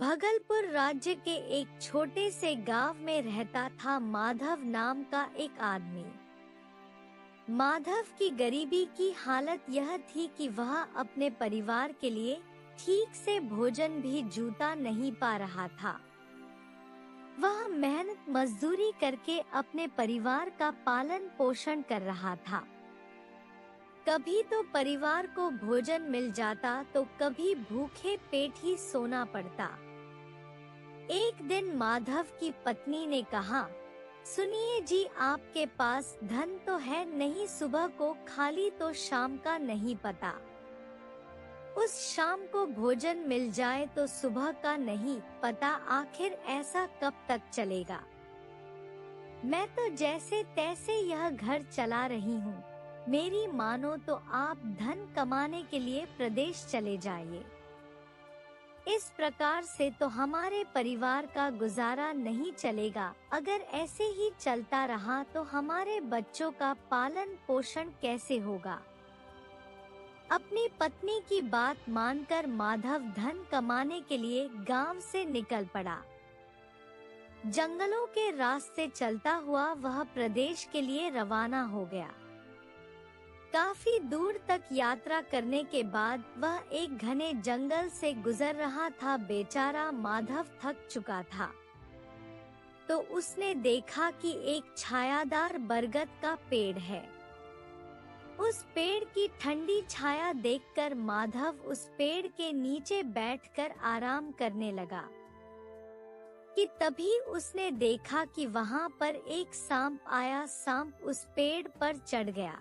भगलपुर राज्य के एक छोटे से गांव में रहता था माधव नाम का एक आदमी। माधव की गरीबी की हालत यह थी कि वह अपने परिवार के लिए ठीक से भोजन भी जूता नहीं पा रहा था। वह मेहनत मजदूरी करके अपने परिवार का पालन पोषण कर रहा था। कभी तो परिवार को भोजन मिल जाता तो कभी भूखे पेट ही सोना पड़ता। एक दिन माधव की पत्नी ने कहा, सुनिए जी, आपके पास धन तो है नहीं, सुबह को खाली तो शाम का नहीं पता। उस शाम को भोजन मिल जाए तो सुबह का नहीं पता, आखिर ऐसा कब तक चलेगा। मैं तो जैसे तैसे यह घर चला रही हूँ, मेरी मानो तो आप धन कमाने के लिए प्रदेश चले जाइए। इस प्रकार से तो हमारे परिवार का गुजारा नहीं चलेगा। अगर ऐसे ही चलता रहा तो हमारे बच्चों का पालन पोषण कैसे होगा। अपनी पत्नी की बात मानकर माधव धन कमाने के लिए गांव से निकल पड़ा। जंगलों के रास्ते चलता हुआ वह प्रदेश के लिए रवाना हो गया। काफी दूर तक यात्रा करने के बाद वह एक घने जंगल से गुजर रहा था। बेचारा माधव थक चुका था। तो उसने देखा कि एक छायादार बरगद का पेड़ है। उस पेड़ की ठंडी छाया देखकर माधव उस पेड़ के नीचे बैठकर आराम करने लगा कि तभी उसने देखा कि वहां पर एक सांप आया। सांप उस पेड़ पर चढ़ गया।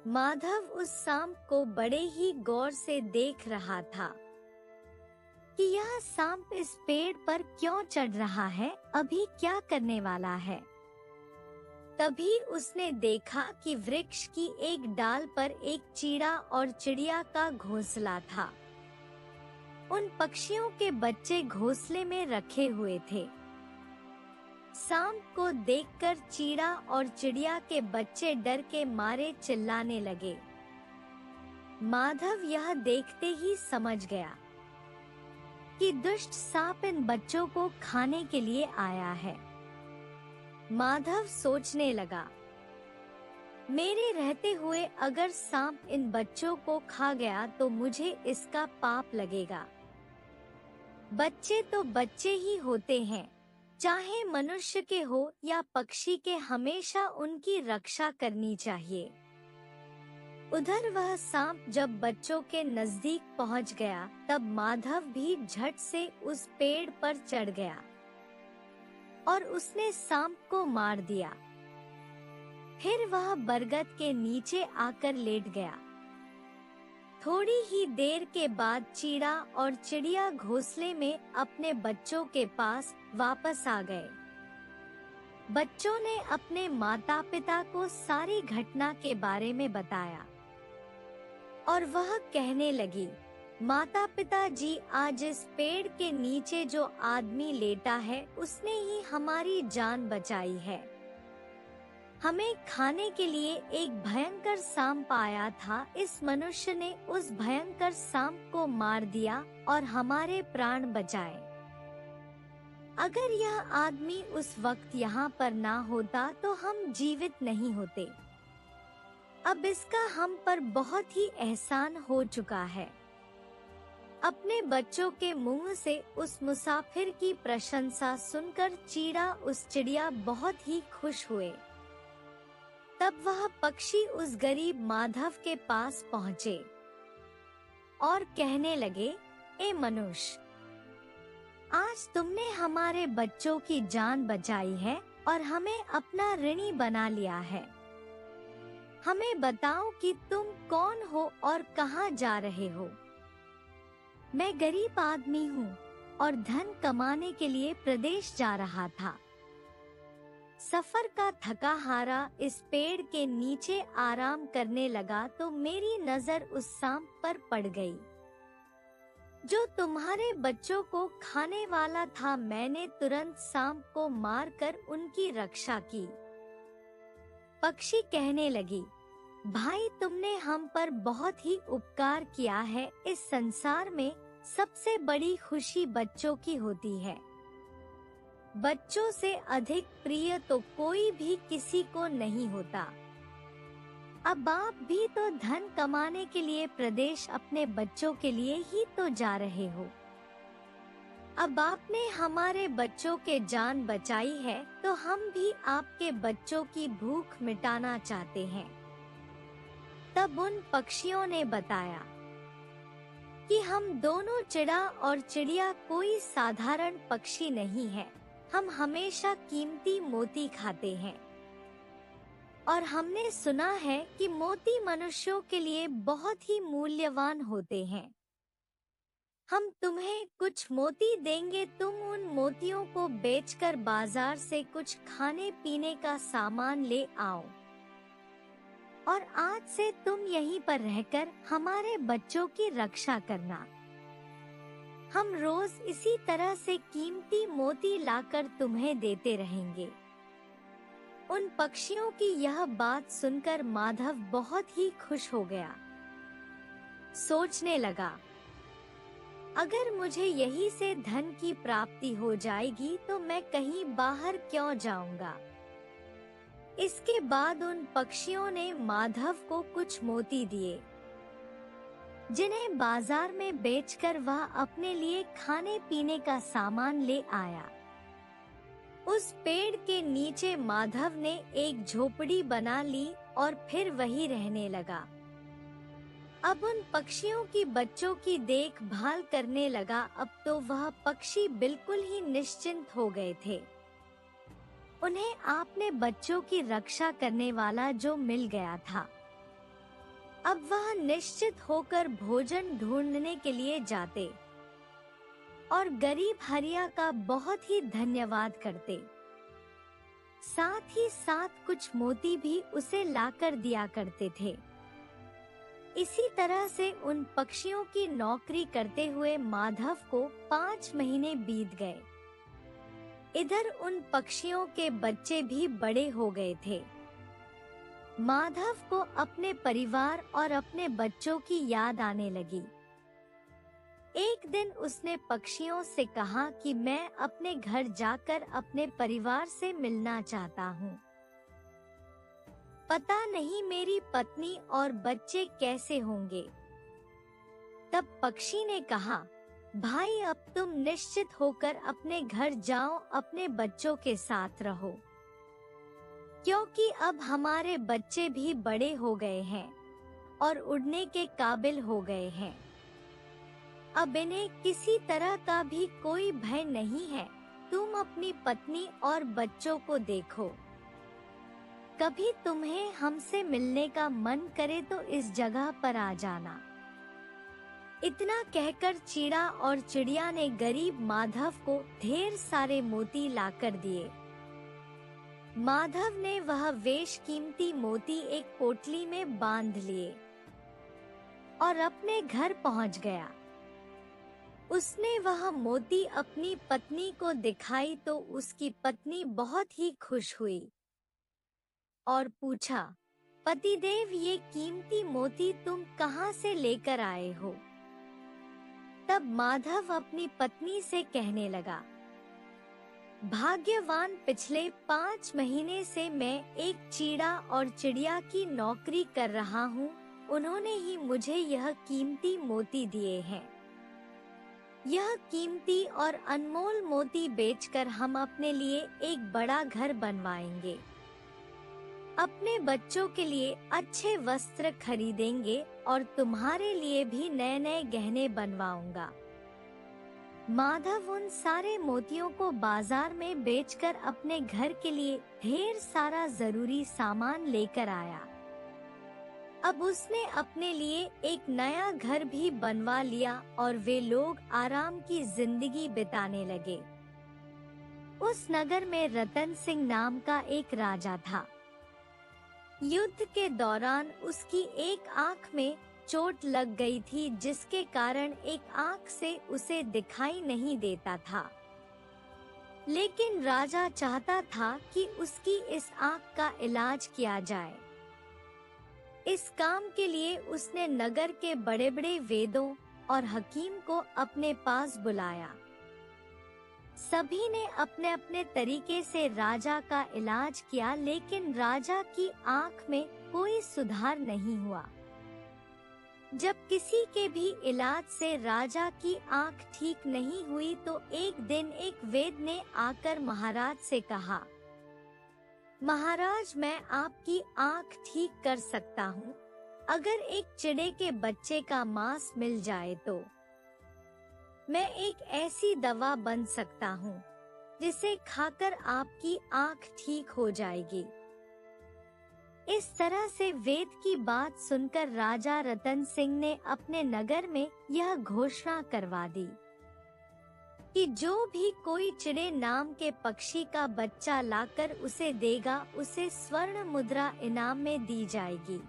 माधव उस सांप को बड़े ही गौर से देख रहा था कि यह सांप इस पेड़ पर क्यों चढ़ रहा है, अभी क्या करने वाला है। तभी उसने देखा कि वृक्ष की एक डाल पर एक चीड़ा और चिड़िया का घोंसला था। उन पक्षियों के बच्चे घोंसले में रखे हुए थे। सांप को देखकर चीड़ा और चिड़िया के बच्चे डर के मारे चिल्लाने लगे। माधव यह देखते ही समझ गया कि दुष्ट सांप इन बच्चों को खाने के लिए आया है। माधव सोचने लगा, मेरे रहते हुए अगर सांप इन बच्चों को खा गया तो मुझे इसका पाप लगेगा। बच्चे तो बच्चे ही होते हैं, चाहे मनुष्य के हो या पक्षी के, हमेशा उनकी रक्षा करनी चाहिए। उधर वह सांप जब बच्चों के नजदीक पहुंच गया तब माधव भी झट से उस पेड़ पर चढ़ गया और उसने सांप को मार दिया। फिर वह बरगद के नीचे आकर लेट गया। थोड़ी ही देर के बाद चीड़ा और चिड़िया घोंसले में अपने बच्चों के पास वापस आ गए। बच्चों ने अपने माता पिता को सारी घटना के बारे में बताया और वह कहने लगी, माता पिता जी, आज इस पेड़ के नीचे जो आदमी लेटा है उसने ही हमारी जान बचाई है। हमें खाने के लिए एक भयंकर सांप आया था। इस मनुष्य ने उस भयंकर सांप को मार दिया और हमारे प्राण बचाए। अगर यह आदमी उस वक्त यहाँ पर ना होता तो हम जीवित नहीं होते। अब इसका हम पर बहुत ही एहसान हो चुका है। अपने बच्चों के मुंह से उस मुसाफिर की प्रशंसा सुनकर चीड़ा उस चिड़िया बहुत ही खुश हुए। तब वह पक्षी उस गरीब माधव के पास पहुँचे और कहने लगे, ए मनुष्य, आज तुमने हमारे बच्चों की जान बचाई है और हमें अपना ऋणी बना लिया है। हमें बताओ कि तुम कौन हो और कहाँ जा रहे हो। मैं गरीब आदमी हूँ और धन कमाने के लिए प्रदेश जा रहा था। सफर का थका हारा इस पेड़ के नीचे आराम करने लगा तो मेरी नजर उस सांप पर पड़ गई जो तुम्हारे बच्चों को खाने वाला था। मैंने तुरंत सांप को मारकर उनकी रक्षा की। पक्षी कहने लगी, भाई तुमने हम पर बहुत ही उपकार किया है। इस संसार में सबसे बड़ी खुशी बच्चों की होती है। बच्चों से अधिक प्रिय तो कोई भी किसी को नहीं होता। अब आप भी तो धन कमाने के लिए प्रदेश अपने बच्चों के लिए ही तो जा रहे हो। अब आपने हमारे बच्चों के जान बचाई है तो हम भी आपके बच्चों की भूख मिटाना चाहते हैं। तब उन पक्षियों ने बताया कि हम दोनों चिड़ा और चिड़िया कोई साधारण पक्षी नहीं है। हम हमेशा कीमती मोती खाते हैं और हमने सुना है कि मोती मनुष्यों के लिए बहुत ही मूल्यवान होते हैं। हम तुम्हें कुछ मोती देंगे, तुम उन मोतियों को बेचकर बाजार से कुछ खाने पीने का सामान ले आओ और आज से तुम यहीं पर रहकर हमारे बच्चों की रक्षा करना। हम रोज इसी तरह से कीमती मोती लाकर तुम्हें देते रहेंगे। उन पक्षियों की यह बात सुनकर माधव बहुत ही खुश हो गया। सोचने लगा, अगर मुझे यहीं से धन की प्राप्ति हो जाएगी तो मैं कहीं बाहर क्यों जाऊंगा। इसके बाद उन पक्षियों ने माधव को कुछ मोती दिए, जिन्हें बाजार में बेचकर वह अपने लिए खाने पीने का सामान ले आया। उस पेड़ के नीचे माधव ने एक झोपड़ी बना ली और फिर वहीं रहने लगा। अब उन पक्षियों की बच्चों की देखभाल करने लगा। अब तो वह पक्षी बिल्कुल ही निश्चिंत हो गए थे। उन्हें अपने बच्चों की रक्षा करने वाला जो मिल गया था। अब वह निश्चित होकर भोजन ढूंढने के लिए जाते और गरीब हरिया का बहुत ही धन्यवाद करते। साथ ही साथ कुछ मोती भी उसे लाकर दिया करते थे। इसी तरह से उन पक्षियों की नौकरी करते हुए माधव को 5 महीने बीत गए। इधर उन पक्षियों के बच्चे भी बड़े हो गए थे। माधव को अपने परिवार और अपने बच्चों की याद आने लगी। एक दिन उसने पक्षियों से कहा कि मैं अपने घर जाकर अपने परिवार से मिलना चाहता हूँ। पता नहीं मेरी पत्नी और बच्चे कैसे होंगे। तब पक्षी ने कहा, भाई अब तुम निश्चित होकर अपने घर जाओ, अपने बच्चों के साथ रहो, क्योंकि अब हमारे बच्चे भी बड़े हो गए हैं और उड़ने के काबिल हो गए हैं। अब इन्हें किसी तरह का भी कोई भय नहीं है। तुम अपनी पत्नी और बच्चों को देखो। कभी तुम्हें हमसे मिलने का मन करे तो इस जगह पर आ जाना। इतना कहकर चीड़ा और चिड़िया ने गरीब माधव को ढेर सारे मोती लाकर दिए। माधव ने वह बेशकीमती मोती एक पोटली में बांध लिए और अपने घर पहुंच गया। उसने वह मोती अपनी पत्नी को दिखाई तो उसकी पत्नी बहुत ही खुश हुई और पूछा, पतिदेव ये कीमती मोती तुम कहाँ से लेकर आए हो? तब माधव अपनी पत्नी से कहने लगा, भाग्यवान, पिछले 5 महीने से मैं एक चीड़ा और चिड़िया की नौकरी कर रहा हूँ। उन्होंने ही मुझे यह कीमती मोती दिए हैं। यह कीमती और अनमोल मोती बेचकर हम अपने लिए एक बड़ा घर बनवाएंगे, अपने बच्चों के लिए अच्छे वस्त्र खरीदेंगे और तुम्हारे लिए भी नए नए गहने बनवाऊंगा। माधव उन सारे मोतियों को बाजार में बेचकर अपने घर के लिए ढेर सारा जरूरी सामान लेकर आया। अब उसने अपने लिए एक नया घर भी बनवा लिया और वे लोग आराम की जिंदगी बिताने लगे। उस नगर में रतन सिंह नाम का एक राजा था। युद्ध के दौरान उसकी एक आंख में चोट लग गई थी, जिसके कारण एक आंख से उसे दिखाई नहीं देता था। लेकिन राजा चाहता था कि उसकी इस आंख का इलाज किया जाए। इस काम के लिए उसने नगर के बड़े बड़े वेदों, और हकीम को अपने पास बुलाया। सभी ने अपने अपने तरीके से राजा का इलाज किया, लेकिन राजा की आंख में कोई सुधार नहीं हुआ। जब किसी के भी इलाज से राजा की आंख ठीक नहीं हुई तो एक दिन एक वैद्य ने आकर महाराज से कहा, महाराज, मैं आपकी आंख ठीक कर सकता हूँ। अगर एक चिड़े के बच्चे का मांस मिल जाए तो मैं एक ऐसी दवा बन सकता हूँ जिसे खाकर आपकी आंख ठीक हो जाएगी। इस तरह से वेद की बात सुनकर राजा रतन सिंह ने अपने नगर में यह घोषणा करवा दी कि जो भी कोई चिड़े नाम के पक्षी का बच्चा लाकर उसे देगा, उसे स्वर्ण मुद्रा इनाम में दी जाएगी।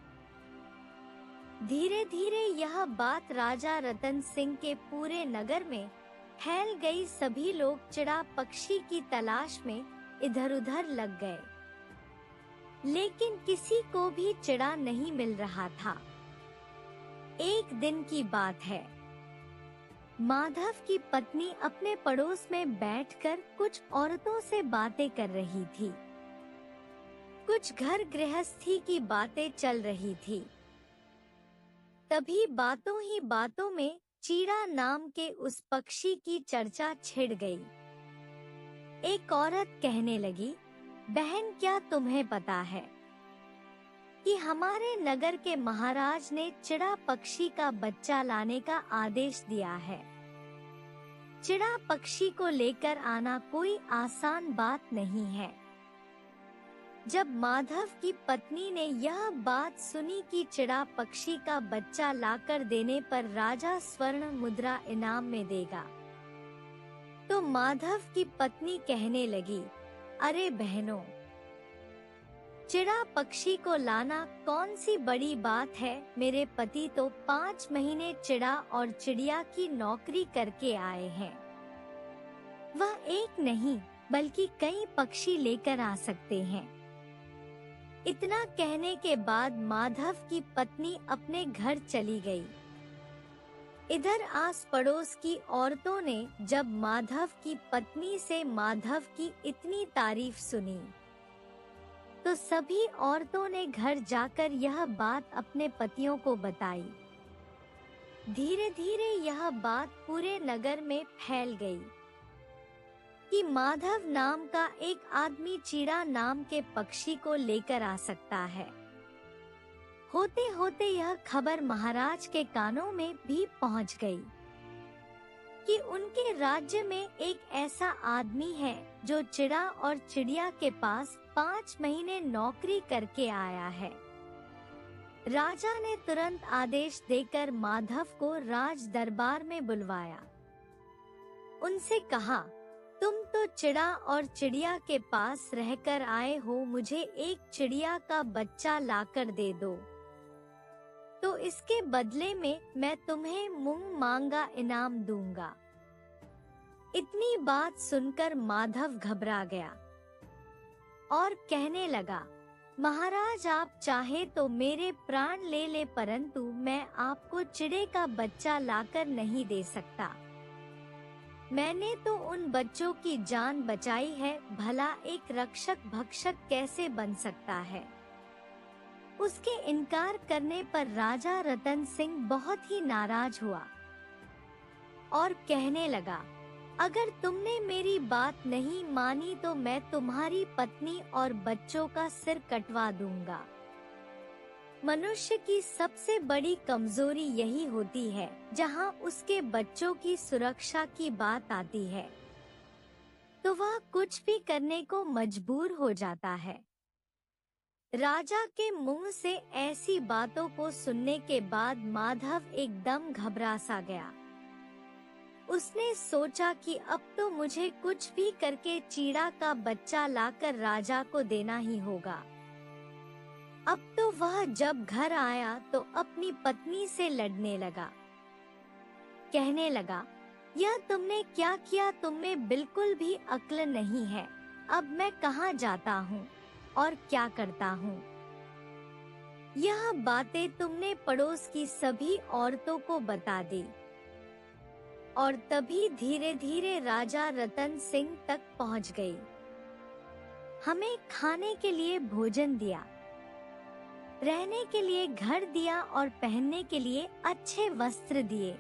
धीरे धीरे यह बात राजा रतन सिंह के पूरे नगर में फैल गई। सभी लोग चिड़ा पक्षी की तलाश में इधर-उधर लग गए, लेकिन किसी को भी चिड़ा नहीं मिल रहा था। एक दिन की बात है, माधव की पत्नी अपने पड़ोस में बैठकर कुछ औरतों से बातें कर रही थी। कुछ घर गृहस्थी की बातें चल रही थी। तभी बातों ही बातों में चीड़ा नाम के उस पक्षी की चर्चा छिड़ गई। एक औरत कहने लगी, बहन, क्या तुम्हें पता है कि हमारे नगर के महाराज ने चिड़ा पक्षी का बच्चा लाने का आदेश दिया है। चिड़ा पक्षी को लेकर आना कोई आसान बात नहीं है। जब माधव की पत्नी ने यह बात सुनी कि चिड़ा पक्षी का बच्चा लाकर देने पर राजा स्वर्ण मुद्रा इनाम में देगा, तो माधव की पत्नी कहने लगी, अरे बहनों, चिड़ा पक्षी को लाना कौन सी बड़ी बात है। मेरे पति तो 5 महीने चिड़ा और चिड़िया की नौकरी करके आए हैं। वह एक नहीं बल्कि कई पक्षी लेकर आ सकते हैं। इतना कहने के बाद माधव की पत्नी अपने घर चली गई। इधर आस पड़ोस की औरतों ने जब माधव की पत्नी से माधव की इतनी तारीफ सुनी तो सभी औरतों ने घर जाकर यह बात अपने पतियों को बताई। धीरे धीरे यह बात पूरे नगर में फैल गई कि माधव नाम का एक आदमी चीड़ा नाम के पक्षी को लेकर आ सकता है। होते होते यह खबर महाराज के कानों में भी पहुंच गई कि उनके राज्य में एक ऐसा आदमी है जो चिड़ा और चिड़िया के पास 5 महीने नौकरी करके आया है। राजा ने तुरंत आदेश देकर माधव को राज दरबार में बुलवाया। उनसे कहा, तुम तो चिड़ा और चिड़िया के पास रहकर आए हो, मुझे एक चिड़िया का बच्चा लाकर दे दो, तो इसके बदले में मैं तुम्हें मुंह मांगा इनाम दूंगा। इतनी बात सुनकर माधव घबरा गया और कहने लगा, महाराज, आप चाहे तो मेरे प्राण ले ले, परंतु मैं आपको चिड़े का बच्चा लाकर नहीं दे सकता। मैंने तो उन बच्चों की जान बचाई है, भला एक रक्षक भक्षक कैसे बन सकता है। उसके इनकार करने पर राजा रतन सिंह बहुत ही नाराज हुआ और कहने लगा, अगर तुमने मेरी बात नहीं मानी तो मैं तुम्हारी पत्नी और बच्चों का सिर कटवा दूंगा। मनुष्य की सबसे बड़ी कमजोरी यही होती है, जहां उसके बच्चों की सुरक्षा की बात आती है तो वह कुछ भी करने को मजबूर हो जाता है। राजा के मुंह से ऐसी बातों को सुनने के बाद माधव एकदम घबरा सा गया। उसने सोचा कि अब तो मुझे कुछ भी करके चीड़ा का बच्चा लाकर राजा को देना ही होगा। अब तो वह जब घर आया तो अपनी पत्नी से लड़ने लगा। कहने लगा, यह तुमने क्या किया, तुम्हें बिल्कुल भी अक्ल नहीं है। अब मैं कहाँ जाता हूँ और क्या करता हूँ? यह बातें तुमने पड़ोस की सभी औरतों को बता दी। और तभी धीरे धीरे राजा रतन सिंह तक पहुंच गई। हमें खाने के लिए भोजन दिया, रहने के लिए घर दिया और पहनने के लिए अच्छे वस्त्र दिए।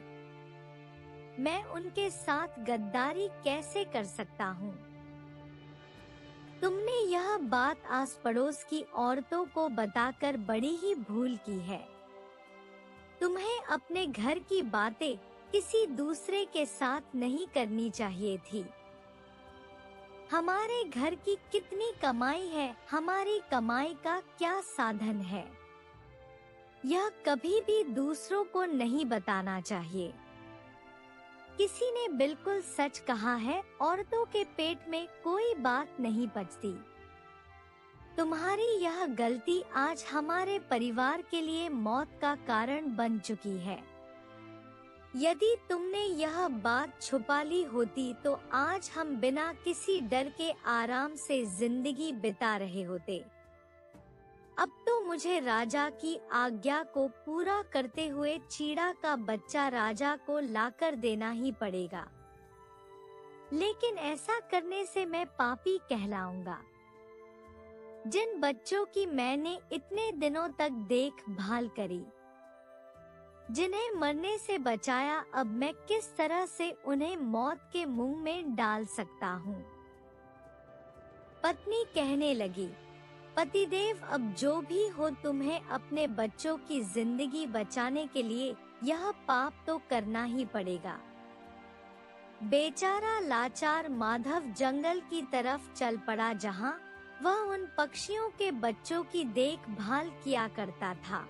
मैं उनके साथ गद्दारी कैसे कर सकता हूँ? तुमने यह बात आस पड़ोस की औरतों को बताकर बड़ी ही भूल की है। तुम्हें अपने घर की बातें किसी दूसरे के साथ नहीं करनी चाहिए थी। हमारे घर की कितनी कमाई है, हमारी कमाई का क्या साधन है, यह कभी भी दूसरों को नहीं बताना चाहिए। किसी ने बिल्कुल सच कहा है, औरतों के पेट में कोई बात नहीं पचती। तुम्हारी यह गलती आज हमारे परिवार के लिए मौत का कारण बन चुकी है। यदि तुमने यह बात छुपा ली होती तो आज हम बिना किसी डर के आराम से जिंदगी बिता रहे होते। अब तो मुझे राजा की आज्ञा को पूरा करते हुए चीड़ा का बच्चा राजा को लाकर देना ही पड़ेगा, लेकिन ऐसा करने से मैं पापी कहलाऊंगा। जिन बच्चों की मैंने इतने दिनों तक देखभाल करी, जिन्हें मरने से बचाया, अब मैं किस तरह से उन्हें मौत के मुंह में डाल सकता हूँ? पत्नी कहने लगी, पतिदेव, अब जो भी हो, तुम्हें अपने बच्चों की जिंदगी बचाने के लिए यह पाप तो करना ही पड़ेगा। बेचारा लाचार माधव जंगल की तरफ चल पड़ा, जहाँ वह उन पक्षियों के बच्चों की देखभाल किया करता था।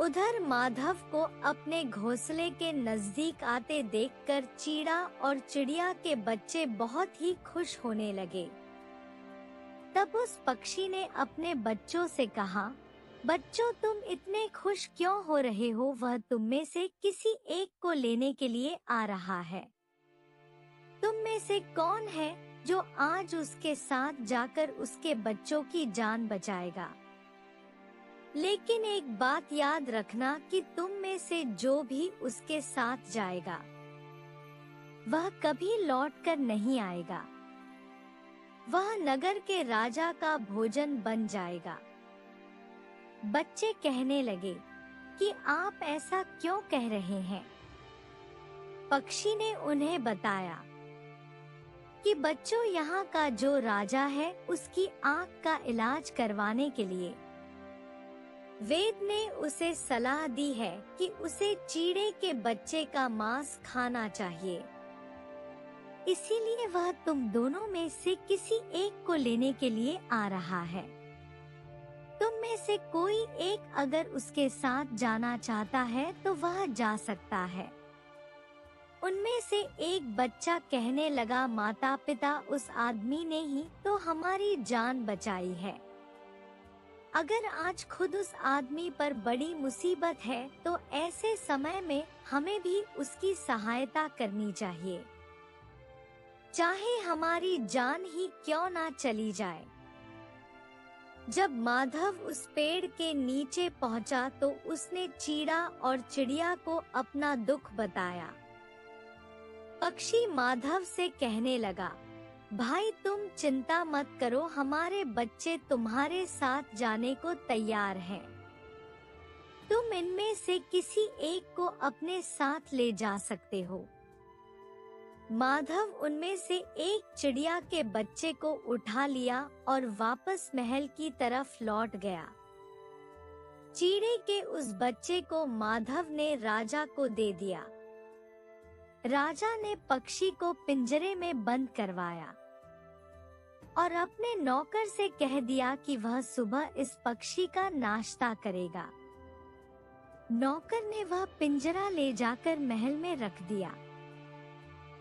उधर माधव को अपने घोंसले के नजदीक आते देखकर चीड़ा और चिड़िया के बच्चे बहुत ही खुश होने लगे। तब उस पक्षी ने अपने बच्चों से कहा, बच्चों, तुम इतने खुश क्यों हो रहे हो? वह तुम में से किसी एक को लेने के लिए आ रहा है। तुम में से कौन है जो आज उसके साथ जाकर उसके बच्चों की जान बचाएगा? लेकिन एक बात याद रखना कि तुम में से जो भी उसके साथ जाएगा, वह कभी लौटकर नहीं आएगा। वह नगर के राजा का भोजन बन जाएगा। बच्चे कहने लगे कि आप ऐसा क्यों कह रहे हैं? पक्षी ने उन्हें बताया कि बच्चों, यहाँ का जो राजा है, उसकी आँख का इलाज करवाने के लिए वेद ने उसे सलाह दी है कि उसे चीड़े के बच्चे का मांस खाना चाहिए। इसीलिए वह तुम दोनों में से किसी एक को लेने के लिए आ रहा है। तुम में से कोई एक अगर उसके साथ जाना चाहता है तो वह जा सकता है। उनमें से एक बच्चा कहने लगा, माता पिता, उस आदमी ने ही तो हमारी जान बचाई है। अगर आज खुद उस आदमी पर बड़ी मुसीबत है तो ऐसे समय में हमें भी उसकी सहायता करनी चाहिए, चाहे हमारी जान ही क्यों ना चली जाए। जब माधव उस पेड़ के नीचे पहुंचा तो उसने चीड़ा और चिड़िया को अपना दुख बताया। पक्षी माधव से कहने लगा, भाई, तुम चिंता मत करो, हमारे बच्चे तुम्हारे साथ जाने को तैयार हैं। तुम इनमें से किसी एक को अपने साथ ले जा सकते हो। माधव उनमें से एक चिड़िया के बच्चे को उठा लिया और वापस महल की तरफ लौट गया। चीड़े के उस बच्चे को माधव ने राजा को दे दिया। राजा ने पक्षी को पिंजरे में बंद करवाया और अपने नौकर से कह दिया कि वह सुबह इस पक्षी का नाश्ता करेगा। नौकर ने वह पिंजरा ले जाकर महल में रख दिया।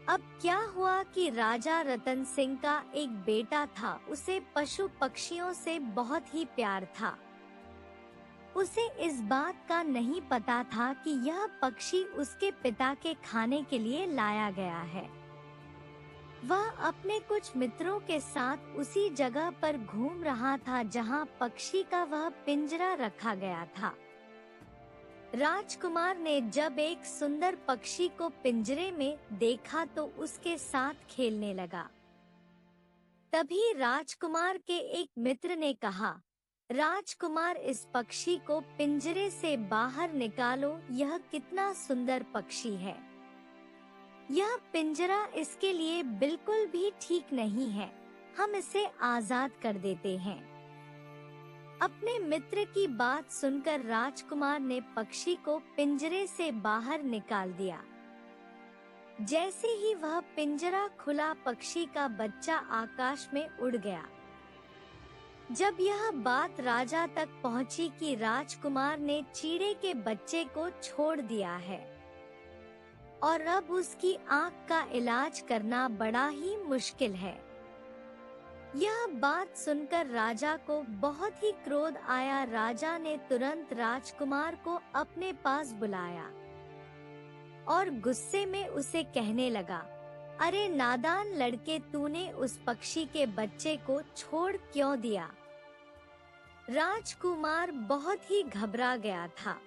अब क्या हुआ कि राजा रतन सिंह का एक बेटा था। उसे पशु पक्षियों से बहुत ही प्यार था। उसे इस बात का नहीं पता था कि यह पक्षी उसके पिता के खाने के लिए लाया गया है। वह अपने कुछ मित्रों के साथ उसी जगह पर घूम रहा था जहां पक्षी का वह पिंजरा रखा गया था। राजकुमार ने जब एक सुंदर पक्षी को पिंजरे में देखा तो उसके साथ खेलने लगा। तभी राजकुमार के एक मित्र ने कहा, राजकुमार, इस पक्षी को पिंजरे से बाहर निकालो, यह कितना सुंदर पक्षी है। यह पिंजरा इसके लिए बिल्कुल भी ठीक नहीं है, हम इसे आजाद कर देते हैं। अपने मित्र की बात सुनकर राजकुमार ने पक्षी को पिंजरे से बाहर निकाल दिया। जैसे ही वह पिंजरा खुला, पक्षी का बच्चा आकाश में उड़ गया। जब यह बात राजा तक पहुंची कि राजकुमार ने चीड़े के बच्चे को छोड़ दिया है और अब उसकी आंख का इलाज करना बड़ा ही मुश्किल है। यह बात सुनकर राजा को बहुत ही क्रोध आया। राजा ने तुरंत राजकुमार को अपने पास बुलाया और गुस्से में उसे कहने लगा, अरे नादान लड़के, तूने उस पक्षी के बच्चे को छोड़ क्यों दिया? राजकुमार बहुत ही घबरा गया था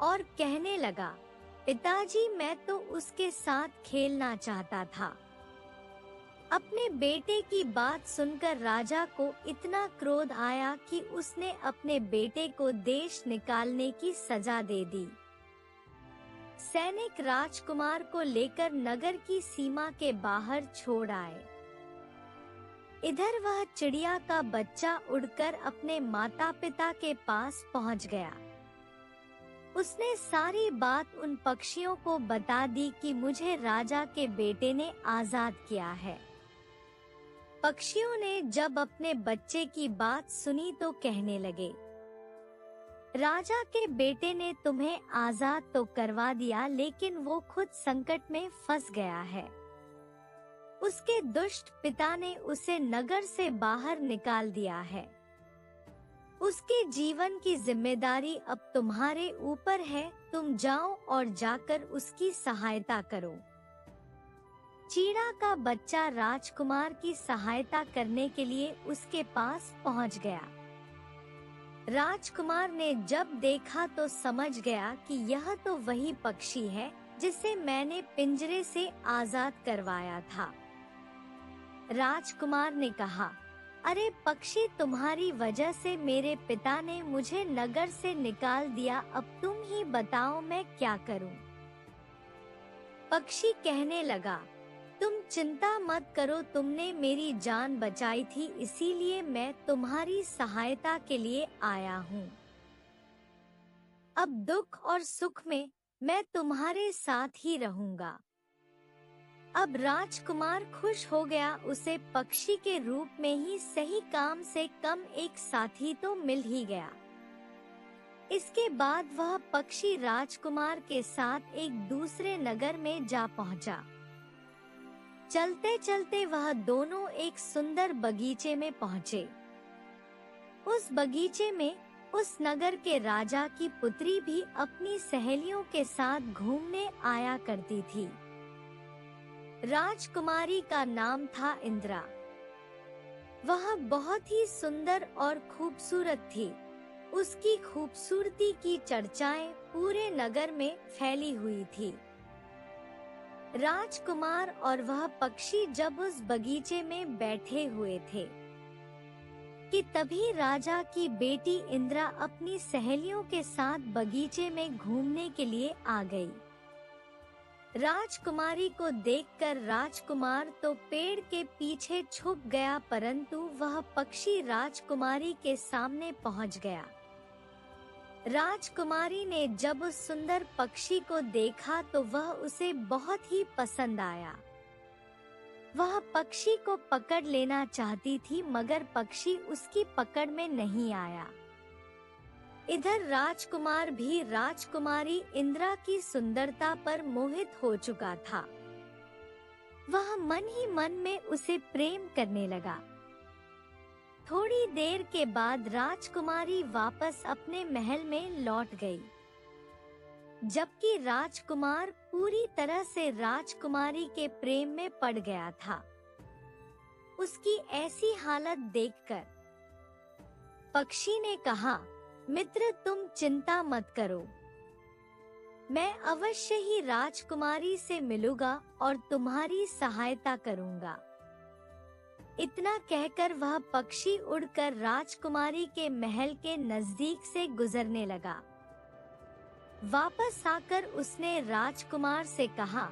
और कहने लगा, पिताजी, मैं तो उसके साथ खेलना चाहता था। अपने बेटे की बात सुनकर राजा को इतना क्रोध आया कि उसने अपने बेटे को देश निकालने की सजा दे दी। सैनिक राजकुमार को लेकर नगर की सीमा के बाहर छोड़ आए। इधर वह चिड़िया का बच्चा उड़कर अपने माता पिता के पास पहुंच गया। उसने सारी बात उन पक्षियों को बता दी कि मुझे राजा के बेटे ने आजाद किया है। पक्षियों ने जब अपने बच्चे की बात सुनी तो कहने लगे, राजा के बेटे ने तुम्हें आजाद तो करवा दिया, लेकिन वो खुद संकट में फंस गया है। उसके दुष्ट पिता ने उसे नगर से बाहर निकाल दिया है। उसके जीवन की जिम्मेदारी अब तुम्हारे ऊपर है। तुम जाओ और जाकर उसकी सहायता करो। चीड़ा का बच्चा राजकुमार की सहायता करने के लिए उसके पास पहुंच गया। राजकुमार ने जब देखा तो समझ गया कि यह तो वही पक्षी है जिसे मैंने पिंजरे से आजाद करवाया था। राजकुमार ने कहा, अरे पक्षी, तुम्हारी वजह से मेरे पिता ने मुझे नगर से निकाल दिया, अब तुम ही बताओ मैं क्या करूं? पक्षी कहने लगा, तुम चिंता मत करो, तुमने मेरी जान बचाई थी, इसीलिए मैं तुम्हारी सहायता के लिए आया हूँ। अब दुख और सुख में मैं तुम्हारे साथ ही रहूंगा। अब राजकुमार खुश हो गया। उसे पक्षी के रूप में ही सही काम से कम एक साथी तो मिल ही गया। इसके बाद वह पक्षी राजकुमार के साथ एक दूसरे नगर में जा पहुंचा। चलते चलते वह दोनों एक सुंदर बगीचे में पहुँचे। उस बगीचे में उस नगर के राजा की पुत्री भी अपनी सहेलियों के साथ घूमने आया करती थी। राजकुमारी का नाम था इंद्रा। वह बहुत ही सुंदर और खूबसूरत थी। उसकी खूबसूरती की चर्चाएं पूरे नगर में फैली हुई थी। राजकुमार और वह पक्षी जब उस बगीचे में बैठे हुए थे कि तभी राजा की बेटी इंद्रा अपनी सहेलियों के साथ बगीचे में घूमने के लिए आ गई। राजकुमारी को देखकर राजकुमार तो पेड़ के पीछे छुप गया, परंतु वह पक्षी राजकुमारी के सामने पहुंच गया। राजकुमारी ने जब उस सुंदर पक्षी को देखा तो वह उसे बहुत ही पसंद आया। वह पक्षी को पकड़ लेना चाहती थी, मगर पक्षी उसकी पकड़ में नहीं आया। इधर राजकुमार भी राजकुमारी इंद्रा की सुंदरता पर मोहित हो चुका था। वह मन ही मन में उसे प्रेम करने लगा। थोड़ी देर के बाद राजकुमारी वापस अपने महल में लौट गई, जबकि राजकुमार पूरी तरह से राजकुमारी के प्रेम में पड़ गया था। उसकी ऐसी हालत देखकर पक्षी ने कहा, मित्र, तुम चिंता मत करो, मैं अवश्य ही राजकुमारी से मिलूंगा और तुम्हारी सहायता करूंगा। इतना कहकर वह पक्षी उड़कर राजकुमारी के महल के नजदीक से गुजरने लगा। वापस आकर उसने राजकुमार से कहा,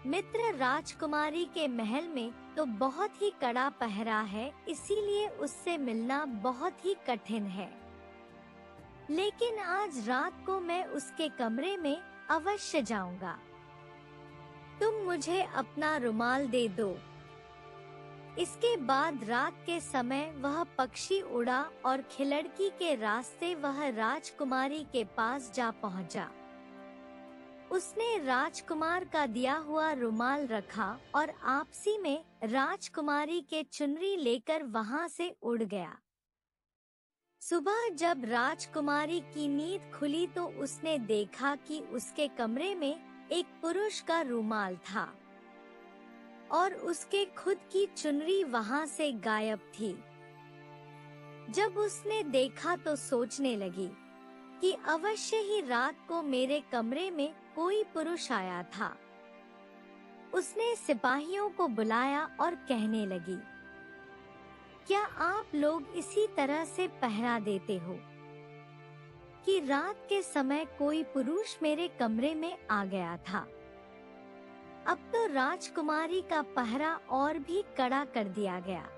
मित्र, राजकुमारी के महल में तो बहुत ही कड़ा पहरा है, इसीलिए उससे मिलना बहुत ही कठिन है। लेकिन आज रात को मैं उसके कमरे में अवश्य जाऊंगा। तुम मुझे अपना रुमाल दे दो। इसके बाद रात के समय वह पक्षी उड़ा और खिलड़की के रास्ते वह राजकुमारी के पास जा पहुंचा। उसने राजकुमार का दिया हुआ रुमाल रखा और आपसी में राजकुमारी के चुनरी लेकर वहां से उड़ गया। सुबह जब राजकुमारी की नींद खुली तो उसने देखा कि उसके कमरे में एक पुरुष का रुमाल था और उसके खुद की चुनरी वहां से गायब थी। जब उसने देखा तो सोचने लगी कि अवश्य ही रात को मेरे कमरे में कोई पुरुष आया था। उसने सिपाहियों को बुलाया और कहने लगी, क्या आप लोग इसी तरह से पहरा देते हो कि रात के समय कोई पुरुष मेरे कमरे में आ गया था? अब तो राजकुमारी का पहरा और भी कड़ा कर दिया गया।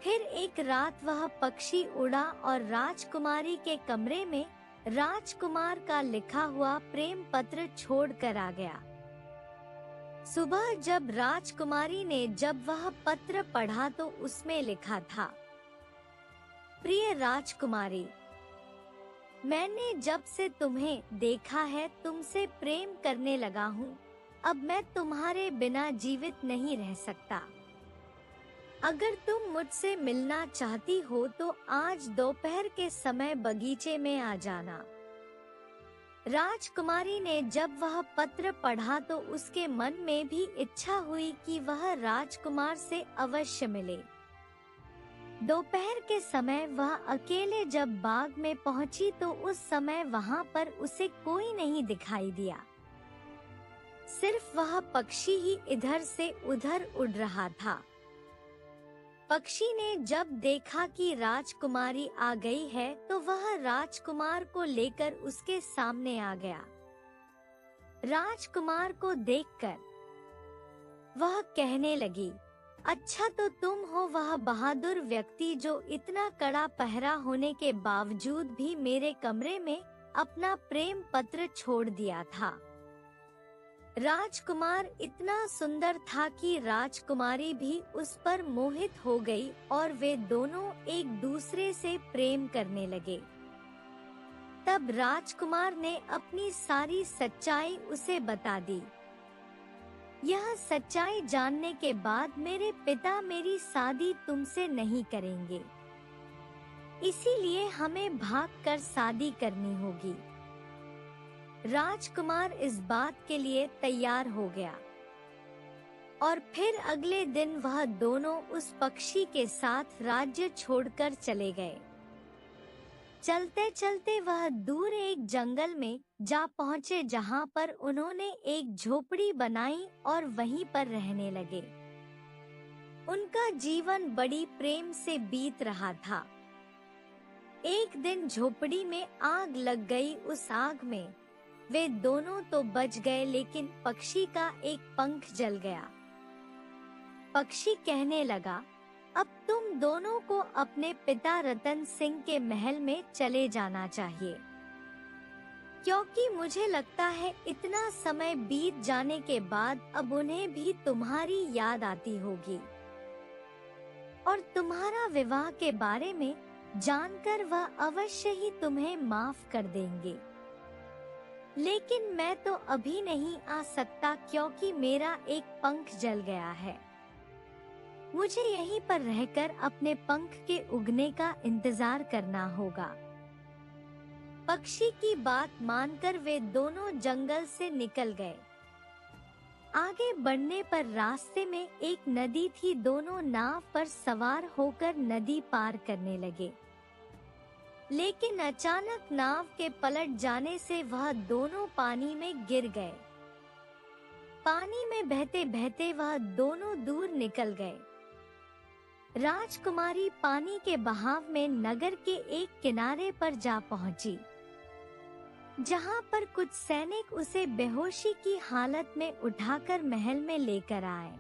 फिर एक रात वह पक्षी उड़ा और राजकुमारी के कमरे में राजकुमार का लिखा हुआ प्रेम पत्र छोड़ कर आ गया। सुबह जब राजकुमारी ने जब वह पत्र पढ़ा तो उसमें लिखा था, प्रिय राजकुमारी, मैंने जब से तुम्हें देखा है तुमसे प्रेम करने लगा हूँ। अब मैं तुम्हारे बिना जीवित नहीं रह सकता। अगर तुम मुझसे मिलना चाहती हो तो आज दोपहर के समय बगीचे में आ जाना। राजकुमारी ने जब वह पत्र पढ़ा तो उसके मन में भी इच्छा हुई कि वह राजकुमार से अवश्य मिले। दोपहर के समय वह अकेले जब बाग में पहुंची तो उस समय वहां पर उसे कोई नहीं दिखाई दिया। सिर्फ वह पक्षी ही इधर से उधर उड़ रहा था। पक्षी ने जब देखा कि राजकुमारी आ गई है तो वह राजकुमार को लेकर उसके सामने आ गया। राजकुमार को देखकर वह कहने लगी, अच्छा तो तुम हो वह बहादुर व्यक्ति जो इतना कड़ा पहरा होने के बावजूद भी मेरे कमरे में अपना प्रेम पत्र छोड़ दिया था। राजकुमार इतना सुंदर था कि राजकुमारी भी उस पर मोहित हो गई और वे दोनों एक दूसरे से प्रेम करने लगे। तब राजकुमार ने अपनी सारी सच्चाई उसे बता दी। यह सच्चाई जानने के बाद मेरे पिता मेरी शादी तुमसे नहीं करेंगे, इसीलिए हमें भागकर शादी करनी होगी। राजकुमार इस बात के लिए तैयार हो गया और फिर अगले दिन वह दोनों उस पक्षी के साथ राज्य छोड़कर चले गए। चलते चलते वह दूर एक जंगल में जा पहुंचे जहां पर उन्होंने एक झोपड़ी बनाई और वहीं पर रहने लगे। उनका जीवन बड़ी प्रेम से बीत रहा था। एक दिन झोपड़ी में आग लग गई। उस आग में वे दोनों तो बच गए लेकिन पक्षी का एक पंख जल गया। पक्षी कहने लगा, अब तुम दोनों को अपने पिता रतन सिंह के महल में चले जाना चाहिए, क्योंकि मुझे लगता है इतना समय बीत जाने के बाद अब उन्हें भी तुम्हारी याद आती होगी और तुम्हारा विवाह के बारे में जानकर वह अवश्य ही तुम्हें माफ कर देंगे। लेकिन मैं तो अभी नहीं आ सकता क्योंकि मेरा एक पंख जल गया है। मुझे यहीं पर रहकर अपने पंख के उगने का इंतजार करना होगा। पक्षी की बात मानकर वे दोनों जंगल से निकल गए। आगे बढ़ने पर रास्ते में एक नदी थी। दोनों नाव पर सवार होकर नदी पार करने लगे। लेकिन अचानक नाव के पलट जाने से वह दोनों पानी में गिर गए। पानी में बहते बहते वह दोनों दूर निकल गए। राजकुमारी पानी के बहाव में नगर के एक किनारे पर जा पहुंची, जहां पर कुछ सैनिक उसे बेहोशी की हालत में उठाकर महल में लेकर आए।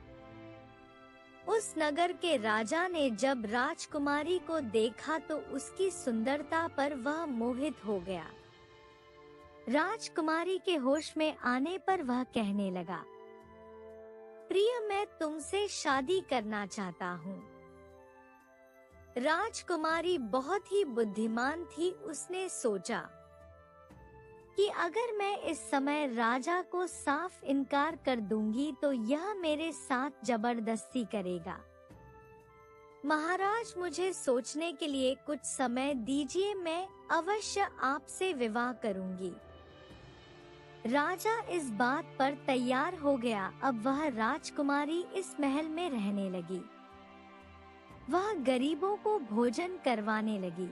उस नगर के राजा ने जब राजकुमारी को देखा तो उसकी सुंदरता पर वह मोहित हो गया। राजकुमारी के होश में आने पर वह कहने लगा, प्रिय, मैं तुमसे शादी करना चाहता हूँ। राजकुमारी बहुत ही बुद्धिमान थी। उसने सोचा कि अगर मैं इस समय राजा को साफ इनकार कर दूंगी तो यह मेरे साथ जबरदस्ती करेगा। महाराज, मुझे सोचने के लिए कुछ समय दीजिए, मैं अवश्य आपसे विवाह करूंगी। राजा इस बात पर तैयार हो गया। अब वह राजकुमारी इस महल में रहने लगी। वह गरीबों को भोजन करवाने लगी।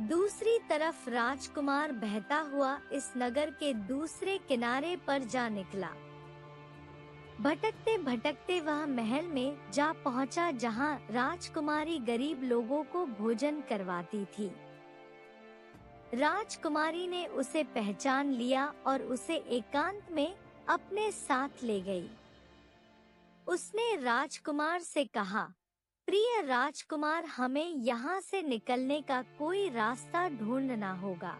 दूसरी तरफ राजकुमार बहता हुआ इस नगर के दूसरे किनारे पर जा निकला। भटकते भटकते वह महल में जा पहुंचा, जहां राजकुमारी गरीब लोगों को भोजन करवाती थी। राजकुमारी ने उसे पहचान लिया और उसे एकांत में अपने साथ ले गई। उसने राजकुमार से कहा, प्रिय राजकुमार, हमें यहाँ से निकलने का कोई रास्ता ढूंढना होगा।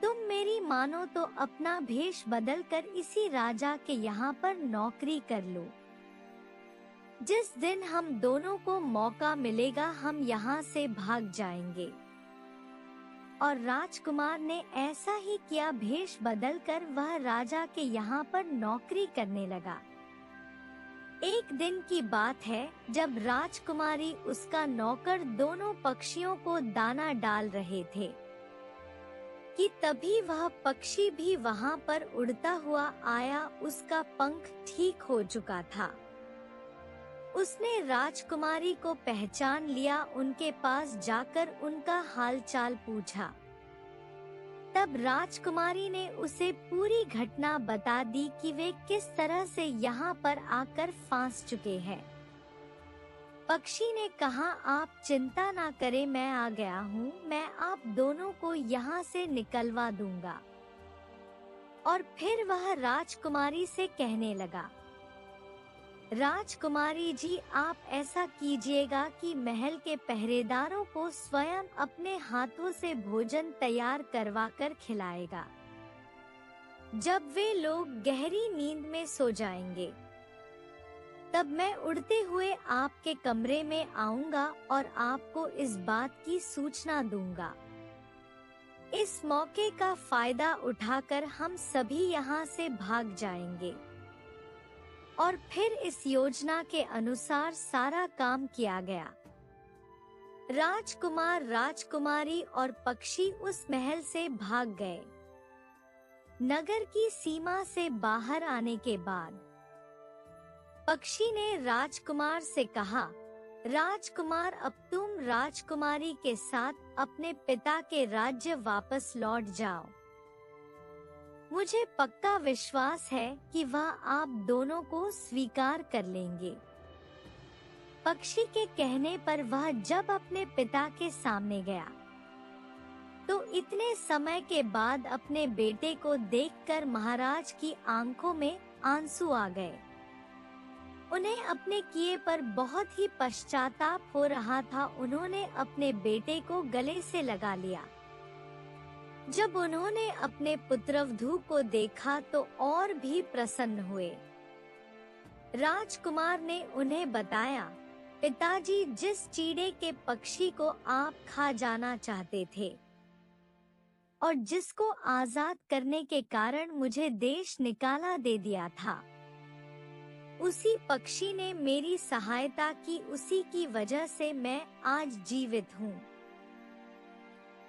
तुम मेरी मानो तो अपना भेष बदलकर इसी राजा के यहाँ पर नौकरी कर लो। जिस दिन हम दोनों को मौका मिलेगा हम यहाँ से भाग जाएंगे। और राजकुमार ने ऐसा ही किया। भेष बदलकर वह राजा के यहाँ पर नौकरी करने लगा। एक दिन की बात है, जब राजकुमारी उसका नौकर दोनों पक्षियों को दाना डाल रहे थे कि तभी वह पक्षी भी वहाँ पर उड़ता हुआ आया। उसका पंख ठीक हो चुका था। उसने राजकुमारी को पहचान लिया। उनके पास जाकर उनका हालचाल पूछा। तब राजकुमारी ने उसे पूरी घटना बता दी कि वे किस तरह से यहाँ पर आकर फांस चुके हैं। पक्षी ने कहा, आप चिंता ना करें, मैं आ गया हूँ। मैं आप दोनों को यहाँ से निकलवा दूंगा। और फिर वह राजकुमारी से कहने लगा, राजकुमारी जी, आप ऐसा कीजिएगा कि महल के पहरेदारों को स्वयं अपने हाथों से भोजन तैयार करवाकर खिलाएगा। जब वे लोग गहरी नींद में सो जाएंगे, तब मैं उड़ते हुए आपके कमरे में आऊंगा और आपको इस बात की सूचना दूंगा। इस मौके का फायदा उठाकर हम सभी यहाँ से भाग जाएंगे। और फिर इस योजना के अनुसार सारा काम किया गया। राजकुमार, राजकुमारी और पक्षी उस महल से भाग गए। नगर की सीमा से बाहर आने के बाद पक्षी ने राजकुमार से कहा, राजकुमार, अब तुम राजकुमारी के साथ अपने पिता के राज्य वापस लौट जाओ। मुझे पक्का विश्वास है कि वह आप दोनों को स्वीकार कर लेंगे। पक्षी के कहने पर वह जब अपने पिता के सामने गया तो इतने समय के बाद अपने बेटे को देखकर महाराज की आंखों में आंसू आ गए। उन्हें अपने किए पर बहुत ही पश्चाताप हो रहा था। उन्होंने अपने बेटे को गले से लगा लिया। जब उन्होंने अपने पुत्रवधू को देखा तो और भी प्रसन्न हुए। राजकुमार ने उन्हें बताया, पिताजी, जिस चीड़े के पक्षी को आप खा जाना चाहते थे और जिसको आजाद करने के कारण मुझे देश निकाला दे दिया था, उसी पक्षी ने मेरी सहायता की। उसी की वजह से मैं आज जीवित हूँ।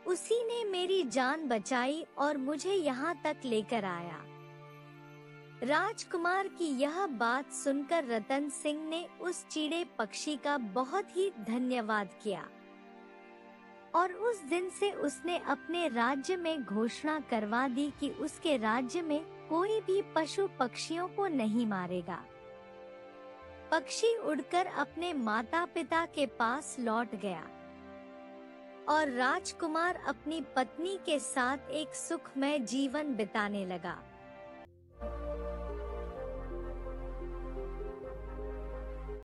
उसी ने मेरी जान बचाई और मुझे यहाँ तक लेकर आया। राजकुमार की यह बात सुनकर रतन सिंह ने उस चीड़े पक्षी का बहुत ही धन्यवाद किया। और उस दिन से उसने अपने राज्य में घोषणा करवा दी कि उसके राज्य में कोई भी पशु पक्षियों को नहीं मारेगा। पक्षी उड़कर अपने माता पिता के पास लौट गया और राजकुमार अपनी पत्नी के साथ एक सुखमय जीवन बिताने लगा।